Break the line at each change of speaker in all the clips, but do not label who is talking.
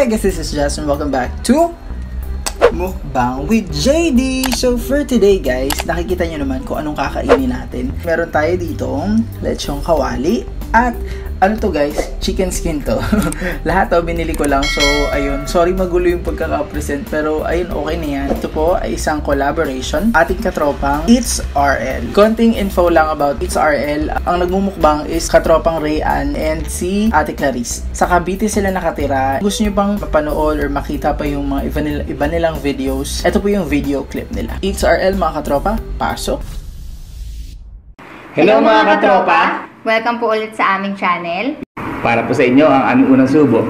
Hey guys, this is Justin. Welcome back to Mukbang with JD. So for today guys, nakikita nyo naman kung anong kakainin natin. Meron tayo ditong lechong kawali at ano to guys, chicken skin to. Lahat to binili ko lang. So ayun, sorry magulo yung pagkaka-present pero ayun, okay na yan. Ito po ay isang collaboration ating katropang It's RL. Konting info lang about It's RL. Ang nagmumukbang is katropang Rayan and si Ate Clarice. Sa Cavite sila nakatira. Gusto nyo bang mapanood or makita pa yung mga iba nilang videos? Ito po yung video clip nila. It's RL mga katropa, pasok!
Hello mga katropa!
Welcome po ulit sa aming channel.
Para po sa inyo ang aming unang subo.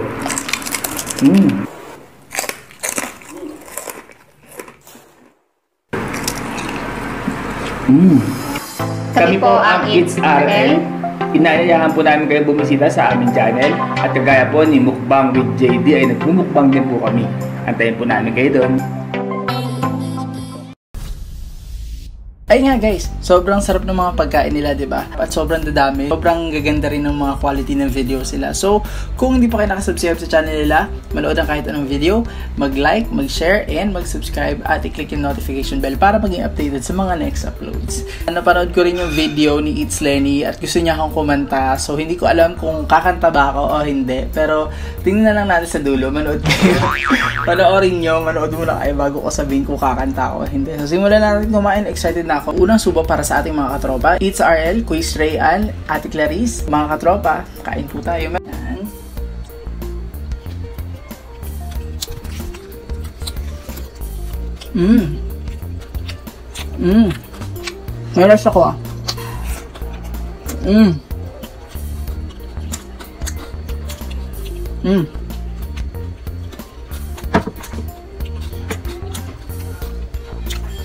Kami po ang It's RL. Inaanyayahan po namin kayo bumisita sa aming channel. At kagaya po ni Mukbang with JD ay nagmumukbang din po kami. Antayin po namin kayo doon.
Ay nga guys, sobrang sarap ng mga pagkain nila, diba? At sobrang dadami. Sobrang gaganda rin ng mga quality ng video sila. So, kung hindi pa kayo nakasubscribe sa channel nila, manood ang kahit anong video, mag-like, mag-share, and mag-subscribe at i-click yung notification bell para maging updated sa mga next uploads. Napanood ko rin yung video ni It's Lenny at gusto niya akong kumanta. So, hindi ko alam kung kakanta ba ako o hindi. Pero, tingnan na lang natin sa dulo. Manood kayo. Panoorin nyo, manood muna kayo bago ko sabihin kung kakanta ako o hindi. So, simulan natin kumain. Excited na ako. Unang subo para sa ating mga katropa. It's RL, Quiz Rayan, Ate Clarice. Mga katropa, kain po tayo. Meron ako ah.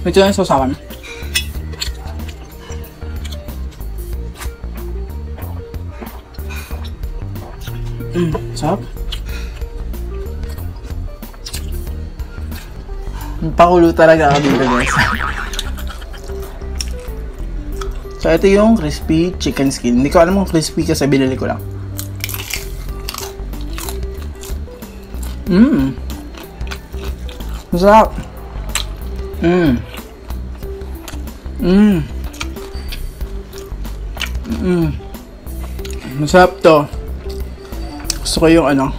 Ito yung sausawan. Sarap. Pakulo talaga ako dito guys. So ito yung crispy chicken skin. Hindi ko alam kung crispy kasi binili ko lang. Masarap. Masarap to. Gusto ko yung ano.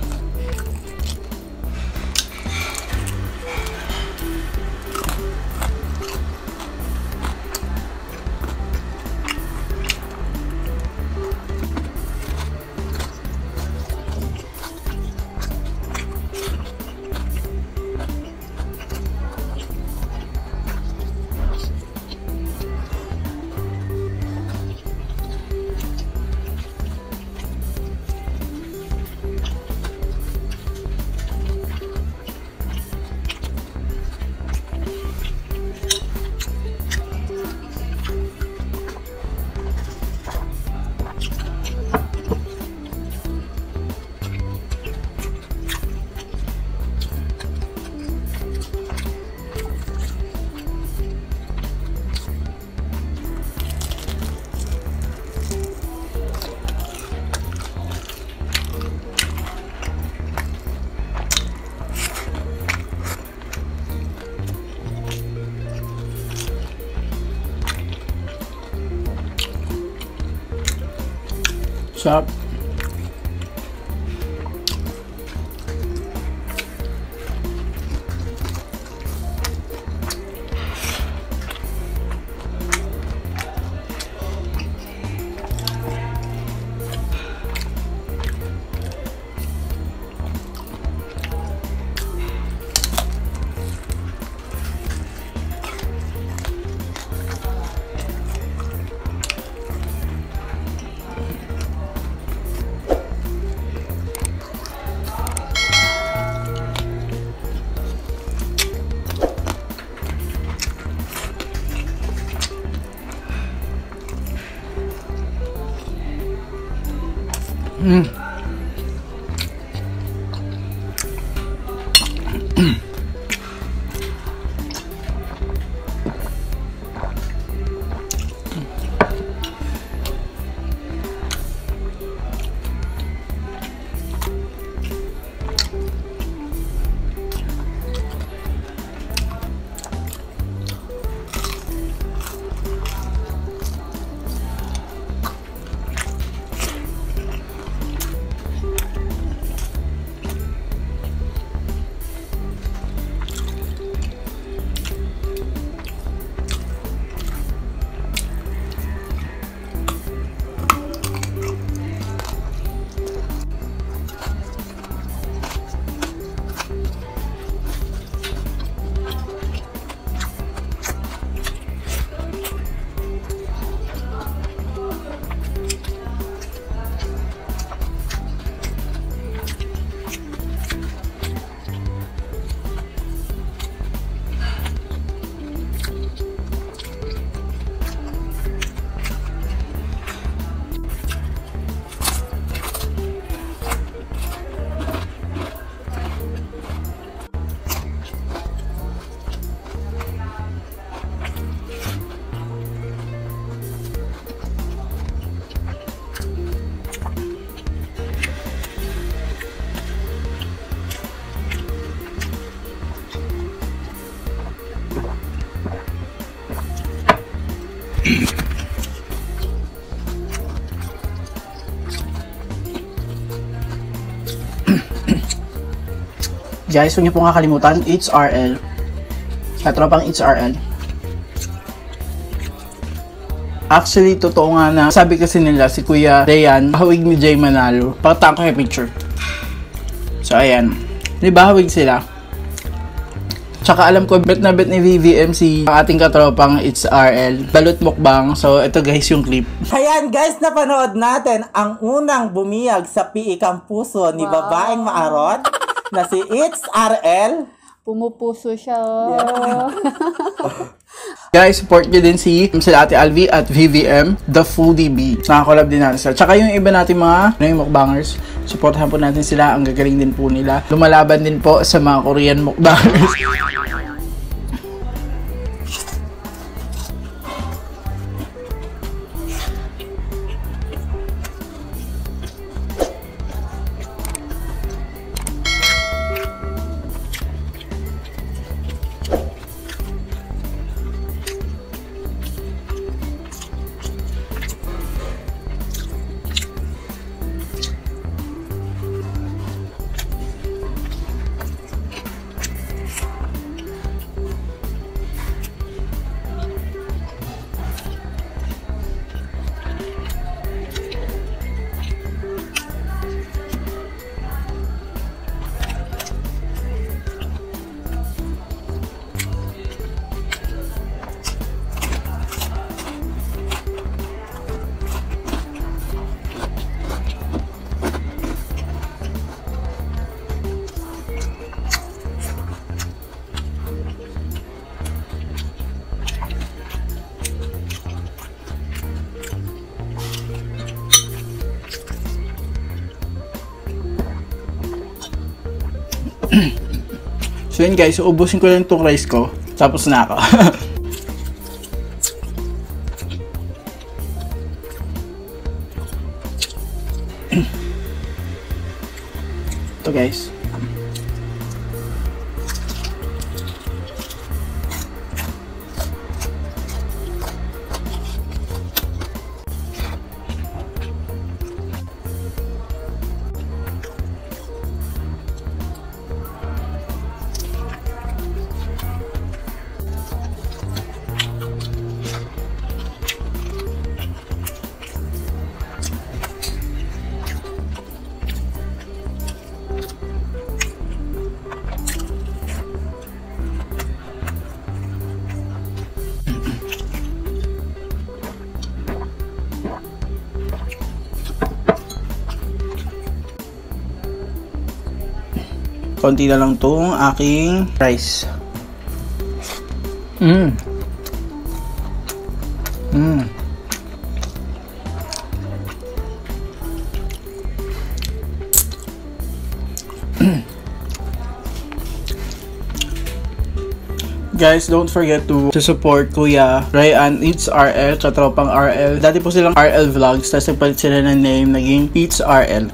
Sarap. Guys, huwag niyo pong kakalimutan, It's RL. Katropang It's RL. Actually, totoo nga na sabi kasi nila si Kuya Rayan, hawig ni Jay Manalo. Pakita ko yung picture. So, ayan. Di ba hawig sila? Tsaka alam ko, bet na bet ni VVM si ating katropang It's RL. Balot mukbang. So, ito guys yung clip.
Ayan guys, napanood natin ang unang bumiyag sa piikang puso ni babaeng maarot na si It's RL.
Pumupuso siya.
Guys, support nyo din sila Ate Alvi at VVM, The Foodie Bee. Nakakolab din natin sila. Tsaka yung iba natin mga mukbangers, supportahan po natin sila. Ang gagaling din po nila. Lumalaban din po sa mga Korean mukbangers. So yun guys, ubusin ko lang itong rice ko. Tapos na ako. Ito guys. Konti na lang tong aking rice. Guys, don't forget to support Kuya Ryan It's RL, katropang RL. Dati po silang RL Vlogs, tapos nagpalit sila ng name, naging It's RL.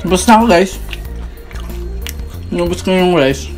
Tapos na ako guys. Inubos ko yung rice.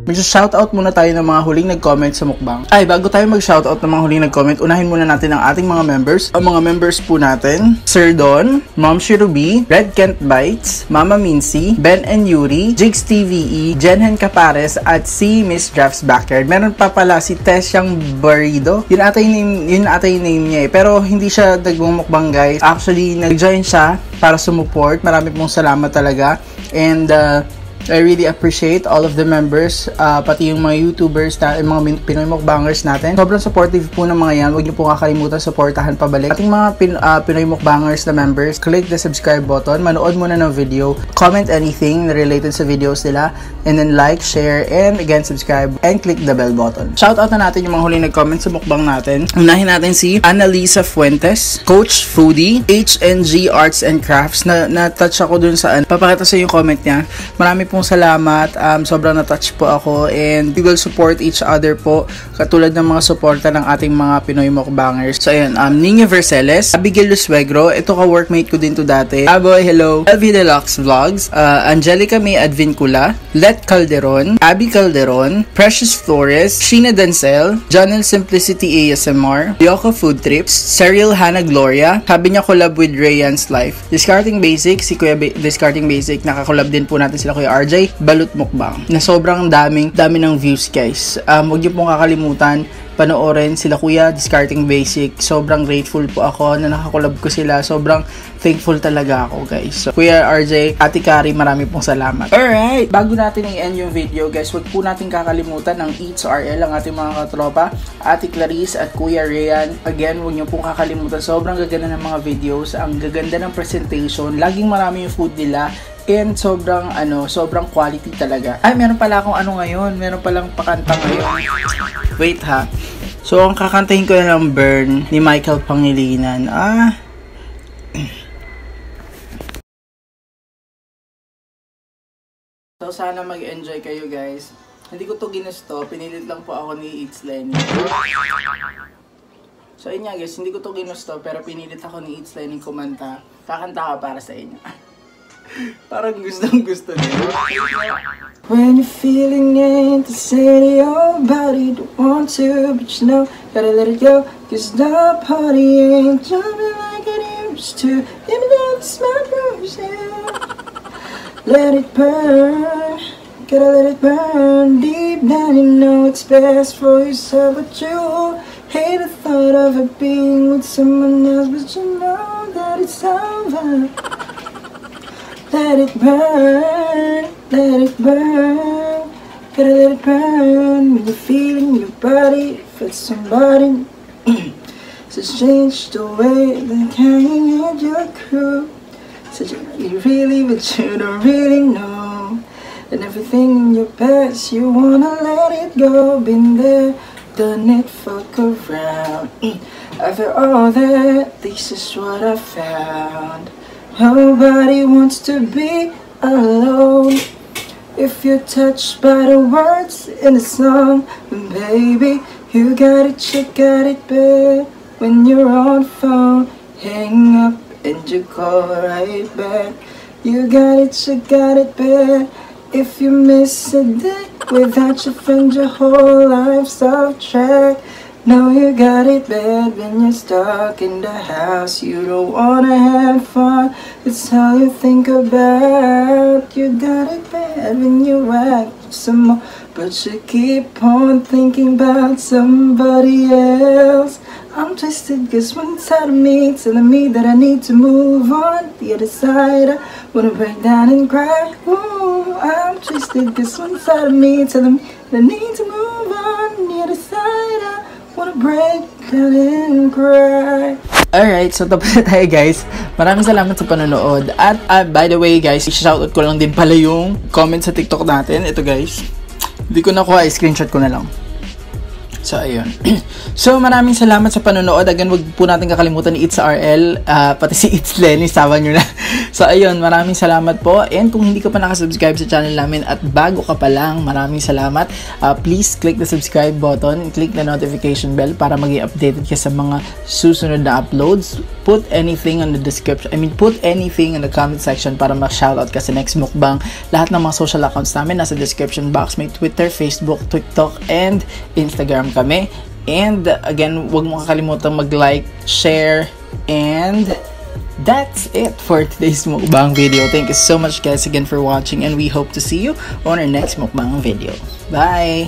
Mag-shoutout muna tayo ng mga huling nag-comment sa mukbang. Ay, bago tayo mag-shoutout ng mga huling nag-comment, unahin muna natin ang ating mga members. Ang mga members po natin, Sir Don, Mom Shirubi, Red Kent Bites, Mama Mincy, Ben and Yuri, Jigs TVE, Jenhen Capares, at si Miss Drafts Backyard. Meron pa pala si Tesyang Barido. Yun ata yung name niya eh. Pero hindi siya nagmumukbang guys. Actually, nag-join siya para sumuport. Marami pong salamat talaga. And I really appreciate all of the members, pati yung mga YouTubers, yung mga Pinoy Mukbangers natin. Sobrang supportive po ng mga yan. Huwag niyo po kakalimutan supportahan pabalik. Ating mga Pinoy Mukbangers na members, click the subscribe button, manood muna ng video, comment anything related sa videos nila, and then like, share, and again, subscribe, and click the bell button. Shoutout na natin yung mga huling nag-comment sa mukbang natin. Unahin natin si Annalisa Fuentes, Coach Foodie, HNG Arts and Crafts. Na-touch ako dun sa papakita sa yung comment niya. Marami pong salamat. Sobrang na-touch po ako, and we will support each other po katulad ng mga suporta ng ating mga Pinoy Mukbangers. So ayan, Nina Verceles, Abigail Lusuegro, ito ka-workmate ko din to dati. Aboy, hello. LV Deluxe Vlogs, Angelica May Advincula, Let Calderon, Abby Calderon, Precious Flores, Sheena Dancel, Janel Simplicity ASMR, Yoko Food Trips, Serial Hannah Gloria, sabi niya collab with Rayan's Life, Discarding Basic, si Kuya Discarding Basic, nakakollab din po natin sila Kuya RJ, Balut Mukbang, na sobrang dami ng views guys. Huwag niyo pong kakalimutan panoorin sila Kuya Discarding Basic. Sobrang grateful po ako na nakakolab ko sila. Sobrang thankful talaga ako guys. So, Kuya RJ, Ate Kari, marami pong salamat. Alright, bago natin i-end yung video guys, huwag po natin kakalimutan ng Eats RL, ang ating mga katropa, Ate Clarice at Kuya Ryan. Again, huwag niyo pong kakalimutan. Sobrang gaganda ng mga videos, ang gaganda ng presentation, laging marami yung food nila. And sobrang quality talaga. Ay, meron pala akong ngayon. Meron palang pakanta ngayon. Wait ha. So, ang kakantahin ko na ng Burn ni Michael Pangilinan. So, sana mag-enjoy kayo guys. Hindi ko to ginusto. Pinilit lang po ako ni It's Lenny. So, yun nga guys. Hindi ko to ginusto. Pero pinilit ako ni It's Lenny kumanta. Kakanta ka para sa inyo. Parang gustong-gusto nila. When you're feeling it, to say to your body, don't want to, but you know, gotta let it go, cause the party ain't jumping like it used to. Give me that smell rose, yeah. Let it burn, gotta let it burn. Deep down you know it's best for yourself, but you hate the thought of it being with someone else, but you know that it's over. Let it burn, let it burn, gotta let it burn. When you're feeling your body, feel somebody so change the way they carry your crew. Said you really, but you don't really know. And everything in your past, you wanna let it go. Been there, done it, fuck around. After all that, this is what I found. Nobody wants to be alone. If you're touched by the words in the song, then baby, you got it bad. When you're on the phone, hang up and you call right back. You got it bad. If you miss a day without your friend, your whole life's off track. No, you got it bad when you're stuck in the house. You don't wanna have fun, it's all you think about. You got it bad when you act some more, but you keep on thinking about somebody else. I'm twisted cause one side of me telling me that I need to move on. The other side I wanna break down and cry. Ooh, I'm twisted cause one side of me telling me that I need to move on. The other side I wanna break down and cry. Alright, so tapos na tayo guys. Maraming salamat sa panonood. At by the way guys, i-shoutout ko lang din pala yung comment sa TikTok natin. Ito guys. Hindi ko nakuha, screenshot ko na lang. So, ayun. So, maraming salamat sa panonood. Again, wag po natin kakalimutan ni It's RL, pati si It's Lenny, sawa nyo na. So, ayun, maraming salamat po. And kung hindi ka pa nakasubscribe sa channel namin at bago ka pa lang, maraming salamat. Please click the subscribe button, click the notification bell para maging updated ka sa mga susunod na uploads. Put anything on the description, put anything in the comment section para ma-shoutout ka sa next mukbang. Lahat ng mga social accounts namin nasa description box. May Twitter, Facebook, TikTok, and Instagram kami. And again, huwag mo kakalimutan mag-like, share, and that's it for today's mukbang video. Thank you so much guys again for watching, and we hope to see you on our next mukbang video. Bye!